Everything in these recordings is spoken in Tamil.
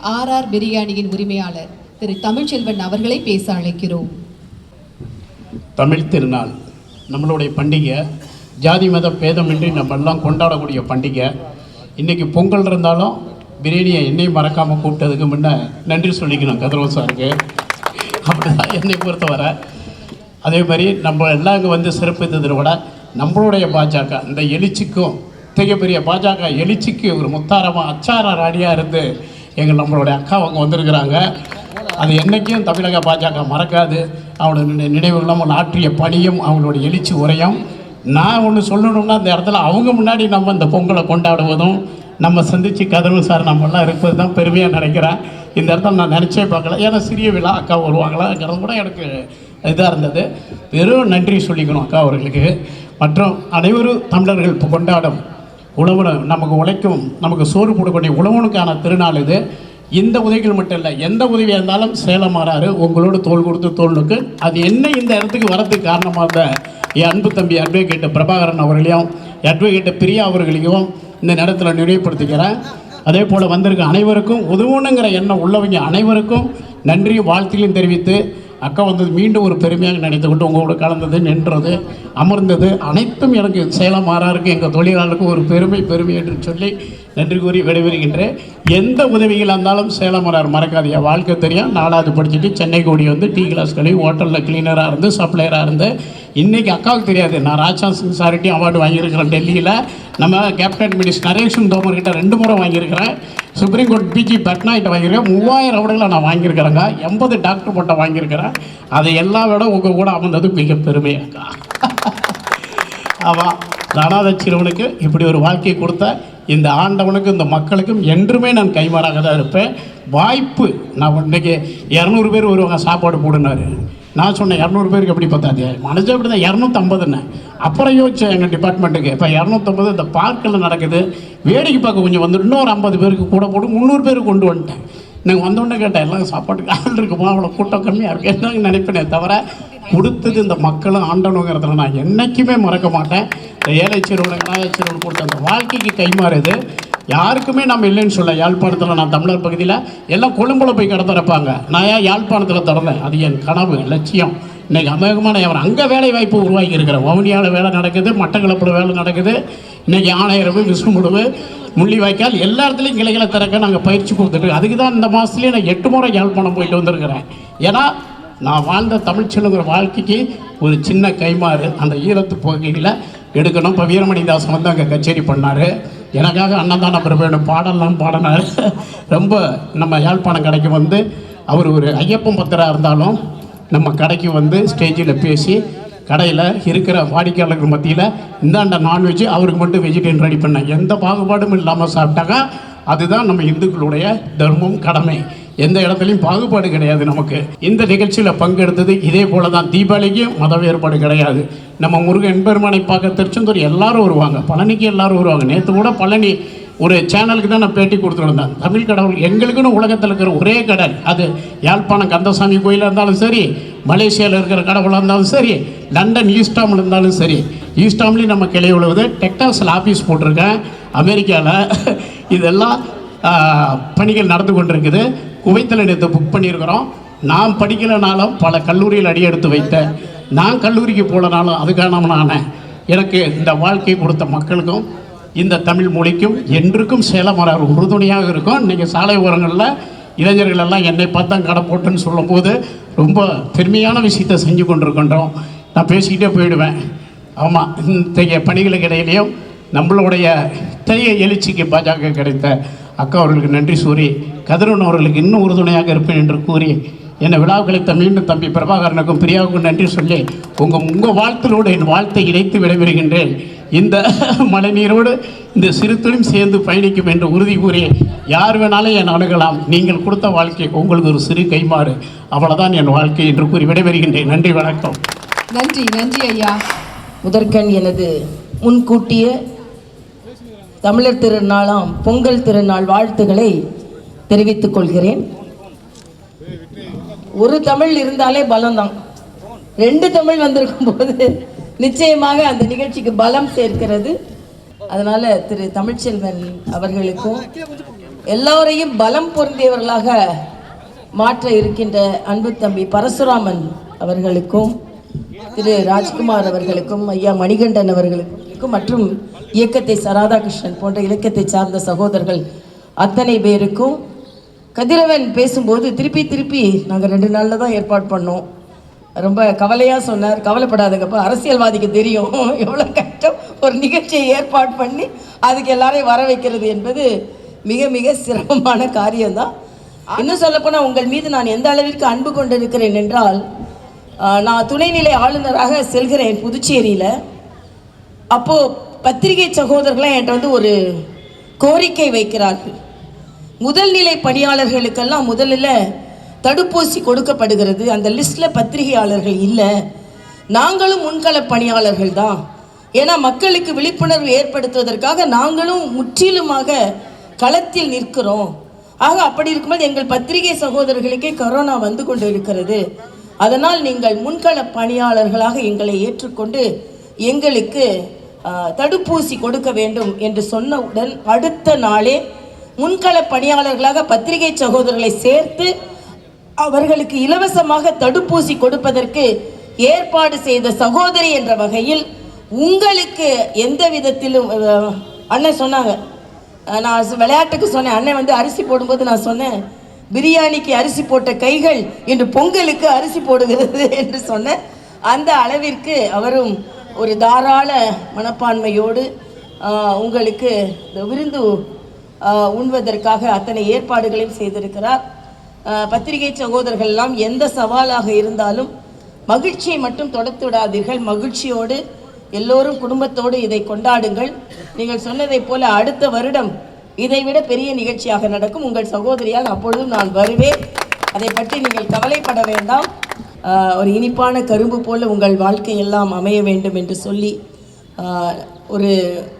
RR பிரியாணியின் உரிமையாளர் திரு தமிழ்ச்செல்வன் அவர்களை பேச அழைக்கிறோம். தமிழ் திருநாள் நம்மளுடைய பண்டிகை, ஜாதி மத பேதமின்றி நம்ம எல்லாம் கொண்டாடக்கூடிய பண்டிகை. இன்றைக்கி பொங்கல் இருந்தாலும் பிரியாணியை என்னையும் மறக்காமல் கூப்பிட்டதுக்கு முன்னே நன்றி சொல்லிக்கணும் கதிரவன் சாருக்கு. அப்படிதான் என்னை பொறுத்தவரை. அதே மாதிரி நம்ம எல்லாம் இங்கே வந்து சிறப்பித்ததை விட நம்மளுடைய பாஜக இந்த எழுச்சிக்கும் மிக பெரிய பாஜக எழுச்சிக்கு ஒரு முத்தாரமாக அச்சார ராணியாக இருந்து நம்மளுடைய அக்கா அவங்க வந்திருக்கிறாங்க. அது என்றைக்கும் தமிழக பாஜக மறக்காது. அவங்களோட நினைவுகளும் அவங்க ஆற்றிய பணியும் அவங்களுடைய எழுச்சி உரையும். நான் ஒன்று சொல்லணும்னா அந்த இடத்துல அவங்க முன்னாடி நம்ம இந்த பொங்கலை கொண்டாடுவதும் நம்ம சந்தித்து கதிரவன் சார் நம்மளாம் இருப்பது தான் பெருமையாக நினைக்கிறேன். இந்த இடத்துல நான் நினச்சே பார்க்கல. ஏன்னா சிறிய விழா அக்கா வருவாங்களாங்கிறது கூட எனக்கு இதாக இருந்தது. வெறும் நன்றி சொல்லிக்கணும் அக்கா அவர்களுக்கு. மற்றும் அனைவரும் தமிழர்கள் இப்போ கொண்டாடும் உழவனு நமக்கு உழைக்கும் நமக்கு சோறு போடக்கூடிய உழவனுக்கான திருநாள் இது. இந்த உதவிகள் மட்டும் இல்லை, எந்த உதவியாக இருந்தாலும் சேலம் மாறாரு உங்களோட தோல் கொடுத்து தோல்னுக்கு. அது என்ன இந்த இடத்துக்கு வரதுக்கு காரணமாக இருந்த என் அன்பு தம்பி அட்வொகேட் பிரபாகரன் அவர்களையும் அட்வொகேட் பிரியா அவர்களையும் இந்த நேரத்தில் நினைவுபடுத்திக்கிறேன். அதே போல் வந்திருக்க அனைவருக்கும் உதவணுங்கிற எண்ணம் உள்ளவங்க அனைவருக்கும் நன்றியும் வாழ்த்துக்களையும் தெரிவித்து, அக்கா வந்தது மீண்டும் ஒரு பெருமையாக நினைத்துக்கிட்டு உங்களோட கலந்தது நின்றது அமர்ந்தது அனைத்தும் எனக்கு சேலம் மாறாருக்கு எங்கள் தொழிலாளருக்கும் ஒரு பெருமை என்று சொல்லி நன்றி கூறி விடைபெறுகின்றேன். எந்த உதவிகளாக இருந்தாலும் சேலம் மாறார் மறக்காது. என் வாழ்க்கை தெரியும். 4வது படிச்சுட்டு சென்னை கூடி வந்து டீ கிளாஸ் கழுவி ஹோட்டலில் கிளீனராக இருந்து சப்ளையராக இருந்து இன்றைக்கி அக்காவுக்கு தெரியாது நான் ராஜா சிங் சாரிட்டி அவார்டு வாங்கியிருக்கிறேன் டெல்லியில். நம்ம கேப்டன் மினிஸ்டர் நரேஷன் தோமர் கிட்ட 2 முறை வாங்கியிருக்கிறேன். சுப்ரீம் கோர்ட் பிஜி பட்நாயக்கிட்ட வாங்கியிருக்கேன். 3000 அவார்டுகளை நான் வாங்கியிருக்கிறேங்க. 80 டாக்டர் பட்டம் வாங்கியிருக்கிறேன். அதை எல்லாம் விட உங்கள் கூட அமர்ந்தது மிக பெருமையாக்கா. ஆமாம், அனாத சிறுவனுக்கு இப்படி ஒரு வாழ்க்கையை கொடுத்த இந்த ஆண்டவனுக்கு இந்த மக்களுக்கும் என்றுமே நான் கைமாறாக தான் இருப்பேன். வாய்ப்பு நான் இன்றைக்கி 200 பேர் வருவாங்க சாப்பாடு போடுனாரு. நான் சொன்னேன் 200 பேருக்கு எப்படி பார்த்தாது மனசு அப்படி தான் 250. அப்புறம் யோசிச்சேன் எங்கள் டிபார்ட்மெண்ட்டுக்கு இப்போ 250 இந்த பார்க்கில் நடக்குது வேடிக்கை பார்க்க கொஞ்சம் வந்து இன்னொரு 50 பேருக்கு கூட போட்டு 300 பேருக்கு கொண்டு வந்துட்டேன். நாங்கள் வந்தோடனே கேட்டேன் எல்லாம் சாப்பாட்டுக்கு ஆள் இருக்குமா, அவ்வளோ கூட்டம் கம்மியாக இருக்குது என்னங்க நினைப்பேனே தவிர கொடுத்தது இந்த மக்களும் ஆண்டவனுங்கிறதுல நான் என்றைக்குமே மறக்க மாட்டேன். இந்த ஏழை சிறுவனுக்கு நாய சிறுவன் கொடுத்த அந்த வாழ்க்கைக்கு கைமாறுது யாருக்குமே நம்ம இல்லைன்னு சொல்ல. யாழ்ப்பாணத்தில் நான் தமிழர் பகுதியில் எல்லாம் கொழும்புல போய் கடை திறப்பாங்க. நான் ஏன் யாழ்ப்பாணத்தில் திறந்தேன், அது என் கனவு லட்சியம். இன்றைக்கி அமேகமான அவர் அங்கே வேலை வாய்ப்பு உருவாக்கி இருக்கிறேன். வவுனியாவில் வேலை நடக்குது, மட்டக்களப்பில் வேலை நடக்குது. இன்றைக்கி ஆணையரவு விஷ்ணுமுடுவு முள்ளிவாய்க்கால் எல்லா இடத்துலையும் கிளைகளை திறக்க நாங்கள் பயிற்சி கொடுத்துட்டு அதுக்கு தான் இந்த மாதத்துலேயே நான் 8 முறை யாழ்ப்பாணம் போயிட்டு வந்திருக்கிறேன். ஏன்னா நான் வாழ்ந்த தமிழ்ச்செல்லுங்கிற வாழ்க்கைக்கு ஒரு சின்ன கைமாறு அந்த ஈரத்து பகுதியில் எடுக்கணும். இப்போ வீரமணிதாசன் வந்து அங்கே கச்சேரி பண்ணார். எனக்காக அன்னதான பிரபேணம் பாடலாம் பாடினார். ரொம்ப நம்ம யாழ்ப்பாணம் கடைக்கு வந்து அவர் ஒரு ஐயப்பன் பக்தராக இருந்தாலும் நம்ம கடைக்கு வந்து ஸ்டேஜில் பேசி கடையில் இருக்கிற வாடிக்கையாளர்கள் மத்தியில் இந்தாண்ட நான்வெஜ் அவருக்கு மட்டும் வெஜிடேரியன் ரெடி பண்ணேன். எந்த பாகுபாடும் இல்லாமல் சாப்பிட்டாக்கா அதுதான் நம்ம இந்துக்களுடைய தர்மம் கடமை. எந்த இடத்துலையும் பாகுபாடு கிடையாது. நமக்கு இந்த நிகழ்ச்சியில் பங்கெடுத்தது இதே போல தான். தீபாவளிக்கும் மத வேறுபாடு கிடையாது. நம்ம முருகன் பெருமானை பார்க்க திருச்செந்தூர் எல்லாரும் வருவாங்க, பழனிக்கு எல்லாரும் வருவாங்க. நேற்று கூட பழனி ஒரு சேனலுக்கு தான் நான் பேட்டி கொடுத்துருந்தேன். தமிழ் கடவுள் எங்களுக்குன்னு உலகத்தில் இருக்கிற ஒரே கடல் அது யாழ்ப்பாணம் கந்தசாமி கோயிலாக இருந்தாலும் சரி, மலேசியாவில் இருக்கிற கடவுளாக இருந்தாலும் சரி, லண்டன் ஈஸ்டாமில் இருந்தாலும் சரி. ஈஸ்டாம்லேயும் நம்ம கிளை உழுவுது. டெக்டாஸில் ஆஃபீஸ் போட்டிருக்கேன். அமெரிக்காவில் இதெல்லாம் பணிகள் நடந்து கொண்டிருக்குது. குவைத்தில் நேற்று புக் பண்ணியிருக்கிறோம். நான் படிக்கலைனாலும் பல கல்லூரியில் அடி எடுத்து வைத்தேன். நான் கல்லூரிக்கு போகலனாலும் அதுக்கான நான் எனக்கு இந்த வாழ்க்கை கொடுத்த மக்களுக்கும் இந்த தமிழ் மொழிக்கும் என்றுக்கும் சேலம் மாறார் உறுதுணையாக இருக்கும். இன்றைக்கி சாலை ஓரங்களில் இளைஞர்கள் எல்லாம் என்னை பார்த்தா கடை போட்டுன்னு சொல்லும்போது ரொம்ப பெருமையான விஷயத்தை செஞ்சு கொண்டிருக்கின்றோம். நான் பேசிக்கிட்டே போயிடுவேன். ஆமாம், இத்தகைய பணிகளுக்கு இடையிலையும் நம்மளுடைய தெரிய எழுச்சிக்கு பாஜக கிடைத்த அக்கா அவர்களுக்கு நன்றி கூறி கதிரவன் அவர்களுக்கு இன்னும் உறுதுணையாக இருப்பேன் என்று கூறி என்னை விழாக்களை மீண்டும் தம்பி பிரபாகரனுக்கும் பிரியாவுக்கும் நன்றி சொல்லி உங்கள் வாழ்த்தலோடு என் வாழ்த்தை இணைத்து விடைபெறுகின்றேன். இந்த மழைநீரோடு இந்த சிறுத்தையும் சேர்ந்து பயணிக்கும் என்று உறுதி கூறி யார் வேணாலும் என் அணுகலாம். நீங்கள் கொடுத்த வாழ்க்கை உங்களுக்கு ஒரு சிறு கைமாறு, அவ்வளோதான் என் வாழ்க்கை என்று கூறி விடைபெறுகின்றேன். நன்றி, வணக்கம். நன்றி நன்றி ஐயா. முதற்கண் எனது முன்கூட்டிய தமிழர் திருநாளாம் பொங்கல் திருநாள் வாழ்த்துக்களை தெரிவித்துக் கொள்கிறேன். ஒரு தமிழ் இருந்தாலே பலம்தான். 2 தமிழ் வந்திருக்கும் போது நிச்சயமாக அந்த நிகழ்ச்சிக்கு பலம் சேர்க்கிறது. அதனால திரு தமிழ்ச்செல்வன் அவர்களுக்கும் எல்லோரையும் பலம் பொருந்தியவர்களாக மாற்ற இருக்கின்ற அன்பு தம்பி பரசுராமன் அவர்களுக்கும், திரு ராஜ்குமார் அவர்களுக்கும், ஐயா மணிகண்டன் அவர்களுக்கும் மற்றும் இயக்கத்தை ராதாகிருஷ்ணன் போன்ற இலக்கியத்தை சார்ந்த சகோதரர்கள் அத்தனை பேருக்கும், கதிரவன் பேசும்போது திருப்பி நாங்கள் 2 நாளில் தான் ஏற்பாடு பண்ணோம். ரொம்ப கவலையாக சொன்னார். கவலைப்படாதங்கப்பா, அரசியல்வாதிக்கு தெரியும் எவ்வளோ கஷ்டம் ஒரு நிகழ்ச்சியை ஏற்பாடு பண்ணி அதுக்கு எல்லாரையும் வர வைக்கிறது என்பது மிக மிக சிரமமான காரியம்தான். இன்னும் சொல்லப்போனால் உங்கள் மீது நான் எந்த அளவிற்கு அன்பு கொண்டிருக்கிறேன் என்றால், நான் துணைநிலை ஆளுநராக செல்கிறேன் புதுச்சேரியில். அப்போது பத்திரிகை சகோதரர்களாக என்கிட்ட ஒரு கோரிக்கை வைக்கிறார்கள். முதல் நிலை பணியாளர்களுக்கெல்லாம் முதலில் தடுப்பூசி கொடுக்கப்படுகிறது. அந்த லிஸ்ட்டில் பத்திரிகையாளர்கள் இல்லை. நாங்களும் முன்கள பணியாளர்கள் தான். ஏன்னா மக்களுக்கு விழிப்புணர்வு ஏற்படுத்துவதற்காக நாங்களும் முற்றிலுமாக களத்தில் நிற்கிறோம். ஆக அப்படி இருக்கும்போது எங்கள் பத்திரிகை சகோதரர்களுக்கே கொரோனா வந்து கொண்டு இருக்கிறது. அதனால் நீங்கள் முன்கள பணியாளர்களாக எங்களை ஏற்றுக்கொண்டு எங்களுக்கு தடுப்பூசி கொடுக்க வேண்டும் என்று சொன்னவுடன் அடுத்த நாளே முன்கள பணியாளர்களாக பத்திரிகை சகோதரர்களை சேர்த்து அவர்களுக்கு இலவசமாக தடுப்பூசி கொடுப்பதற்கு ஏற்பாடு செய்த சகோதரி என்ற வகையில் உங்களுக்கு எந்த விதத்திலும் அண்ணன் சொன்னாங்க. நான் விளையாட்டுக்கு சொன்னேன், அண்ணன் அரிசி போடும்போது நான் சொன்னேன், பிரியாணிக்கு அரிசி போட்ட கைகள் இன்று பொங்கலுக்கு அரிசி போடுகிறது என்று சொன்னேன். அந்த அளவிற்கு அவரும் ஒரு தாராள மனப்பான்மையோடு உங்களுக்கு விருந்து உண்பதற்காக அத்தனை ஏற்பாடுகளையும் செய்திருக்கிறார். பத்திரிகை சகோதரர்கள் எல்லாம் எந்த சவாலாக இருந்தாலும் மகிழ்ச்சியை மட்டும் தொடர்த்து விடாதீர்கள். மகிழ்ச்சியோடு எல்லோரும் குடும்பத்தோடு இதை கொண்டாடுங்கள். நீங்கள் சொன்னதை போல அடுத்த வருடம் இதைவிட பெரிய நிகழ்ச்சியாக நடக்கும். உங்கள் சகோதரியாக அப்பொழுதும் நான் வருவேன். அதை பற்றி நீங்கள் கவலைப்பட வேண்டாம். ஒரு இனிப்பான கரும்பு போல உங்கள் வாழ்க்கையெல்லாம் அமைய வேண்டும் என்று சொல்லி ஒரு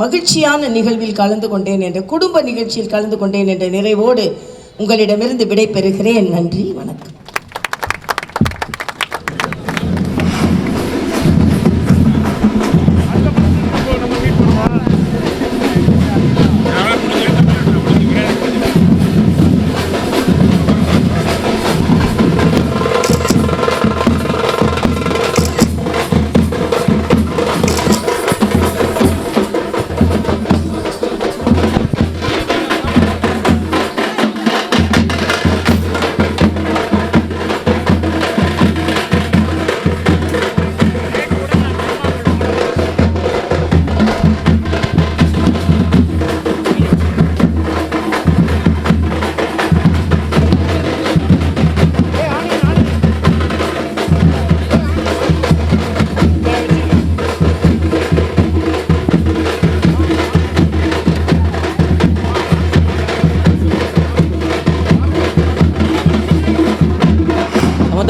மகிழ்ச்சியான நிகழ்வில் கலந்து கொண்டேன் என்ற குடும்ப நிகழ்ச்சியில் கலந்து கொண்டேன் என்ற நிறைவோடு உங்களிடமிருந்து விடை பெறுகிறேன். நன்றி, வணக்கம்.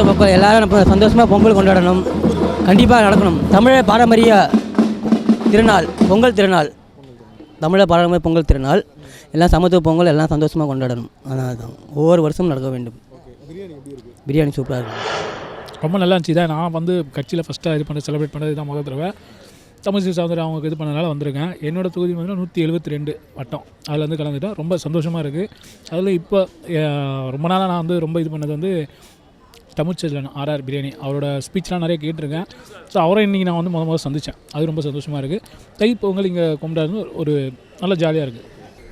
மக்கள் எல்லாரும் நம்ம சந்தோஷமாக பொங்கல் கொண்டாடணும். கண்டிப்பாக நடக்கணும். தமிழர் பாரம்பரிய திருநாள் பொங்கல் திருநாள், தமிழர் பாரம்பரிய பொங்கல் திருநாள். எல்லாம் சமத்துவ பொங்கல் எல்லாம் சந்தோஷமாக கொண்டாடணும். அதனால் தான் ஒவ்வொரு வருஷமும் நடக்க வேண்டும். பிரியாணி சூப்பராக இருக்கும். ரொம்ப நல்லா இருந்துச்சு. இதான் நான் கட்சியில் ஃபஸ்ட்டாக இது பண்ண செலிப்ரேட் பண்ணது தான் முதல் தடவை. தமிழிசை சகோதரி அவங்க இது பண்ணனால வந்திருக்கேன். என்னோடய தொகுதி 172 வட்டம், அதில் கலந்துட்டேன். ரொம்ப சந்தோஷமாக இருக்குது. அதில் இப்போ ரொம்ப நாளாக நான் ரொம்ப இது பண்ணது தமிழ்ச்செல்வன் ஆர்ஆர் பிரியாணி, அவரோட ஸ்பீச்லாம் நிறைய கேட்டிருக்கேன். ஸோ அவரை இன்றைக்கி நான் முதல் சந்தித்தேன். அது ரொம்ப சந்தோஷமாக இருக்குது. தைப்பொங்கல் இங்கே கொண்டாடுறது ஒரு நல்ல ஜாலியாக இருக்குது.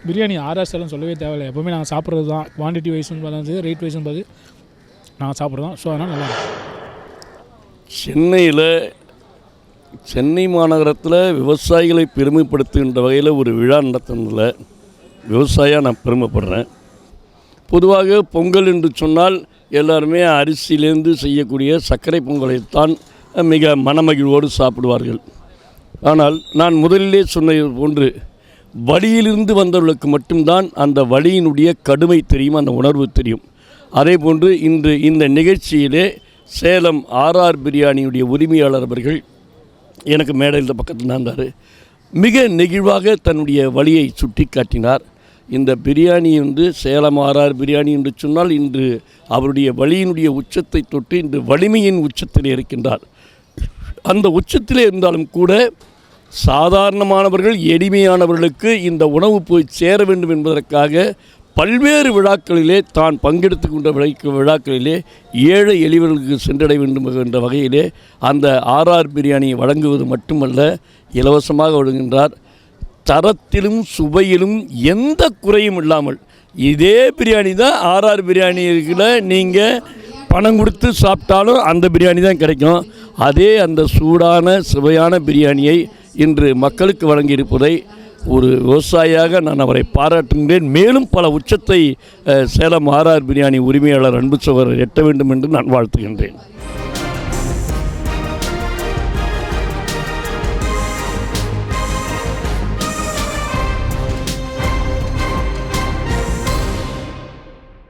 பிரியாணி ஆர்ஆர் எல்லாம் சொல்லவே தேவையில்லை. எப்போவுமே நாங்கள் சாப்பிட்றது தான். குவான்டிட்டி வைஸ்னு பார்த்தாலும் சரி, ரேட் வைஸ்னு பார்த்து நாங்கள் சாப்பிட்றது தான். ஸோ அதனால் நல்லா இருக்கும். சென்னை மாநகரத்தில் விவசாயிகளை பெருமைப்படுத்துகின்ற வகையில் ஒரு விழா நடத்துனதில் விவசாயியாக நான் பெருமைப்படுறேன். பொதுவாக பொங்கல் என்று சொன்னால் எல்லாருமே அரிசியிலேருந்து செய்யக்கூடிய சர்க்கரை பொங்கலைத்தான் மிக மனமகிழ்வோடு சாப்பிடுவார்கள். ஆனால் நான் முதலிலே சொன்னது போன்று வழியிலிருந்து வந்தவர்களுக்கு மட்டும்தான் அந்த வழியினுடைய கடுமை தெரியும், அந்த உணர்வு தெரியும். அதே போன்று இன்று இந்த நிகழ்ச்சியிலே சேலம் ஆர்ஆர் பிரியாணியுடைய உரிமையாளர் அவர்கள் எனக்கு மேடையில் பக்கத்தில் தான் இருந்தார். மிக நெகிழ்வாக தன்னுடைய வழியை சுட்டி காட்டினார். இந்த பிரியாணி சேலம் ஆர்ஆர் பிரியாணி என்று சொன்னால் இன்று அவருடைய வழியினுடைய உச்சத்தை தொட்டு இன்று வலிமையின் உச்சத்தில் இருக்கின்றார். அந்த உச்சத்திலே இருந்தாலும் கூட சாதாரணமானவர்கள் எளிமையானவர்களுக்கு இந்த உணவு போய் சேர வேண்டும் என்பதற்காக பல்வேறு விழாக்களிலே தான் பங்கெடுத்து கொண்ட விழாக்களிலே ஏழை எளியவர்களுக்கு சென்றடைய வேண்டும் என்ற வகையிலே அந்த ஆர்ஆர் பிரியாணியை வழங்குவது மட்டுமல்ல, இலவசமாக வழங்குகின்றார். தரத்திலும் சுவையிலும் எந்த குறையும் இல்லாமல் இதே பிரியாணி தான் ஆர்ஆர் பிரியாணி இருக்குல்ல, நீங்கள் பணம் கொடுத்து சாப்பிட்டாலும் அந்த பிரியாணி தான் கிடைக்கும். அதே அந்த சூடான சுவையான பிரியாணியை இன்று மக்களுக்கு வழங்கியிருப்பதை ஒரு விவசாயியாக நான் அவரை பாராட்டுகின்றேன். மேலும் பல உச்சத்தை சேலம் ஆர்ஆர் பிரியாணி உரிமையாளர் அன்பு சகோதரர் எட்ட வேண்டும் என்று நான் வாழ்த்துகின்றேன்.